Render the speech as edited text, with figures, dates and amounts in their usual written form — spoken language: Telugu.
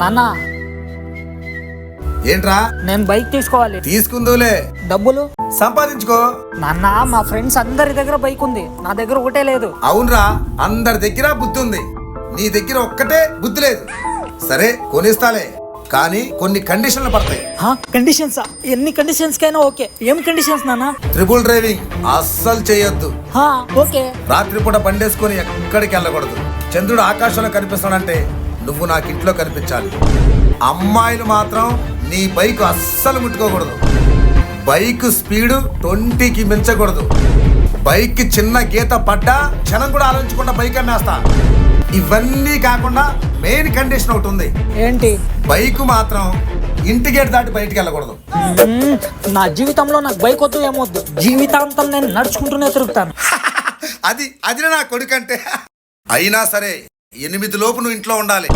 నాన్న ఏంట్రా? నేను బైక్ తీసుకోవాలి. తీసుకుందులే, డబ్బులు సంపాదించుకో. నాన్న మా ఫ్రెండ్స్ అందరి దగ్గర బైక్ ఉంది, నా దగ్గర ఒకటే లేదు. అవునరా, అందరి దగ్గర బుద్ధి ఉంది, నీ దగ్గర ఒక్కటే బుద్ధి లేదు. సరే కొనిస్తాలే, కానీ కొన్ని కండిషన్లు పడతాయి. కండిషన్స్? ఎన్ని కండిషన్స్ కైనా ఓకే. ఏం కండిషన్స్ నాన్న? ట్రిపుల్ డ్రైవింగ్ అస్సలు చేయొద్దు. ఓకే. రాత్రిపూట బండేసుకొని ఎక్కడికి వెళ్ళకూడదు. చంద్రుడు ఆకాశంలో కనిపిస్తాడంటే నువ్వు నాకు ఇంట్లో కనిపించాలి. అమ్మాయిలు మాత్రం నీ బైక్ అస్సలు ముట్టుకోకూడదు. బైక్ స్పీడు 20కి మించకూడదు. బైక్ చిన్న గీత పడ్డా క్షణం కూడా ఆలోచించకుండా బైక్ అమ్మేస్తా. ఇవన్నీ కాకుండా మెయిన్ కండిషన్ ఒకటి ఉంది. ఏంటి? బైక్ మాత్రం ఇంటి గేట్ దాటి బయటికి వెళ్ళకూడదు. నా జీవితంలో నాకు బైక్ వద్దు, ఏమొద్దు. జీవితాంతం నేను నడుచుకుంటూనే తిరుగుతాను. అది నా కొడుకంటే. అయినా సరే 8 లోపు నువ్వు ఇంట్లో ఉండాలి.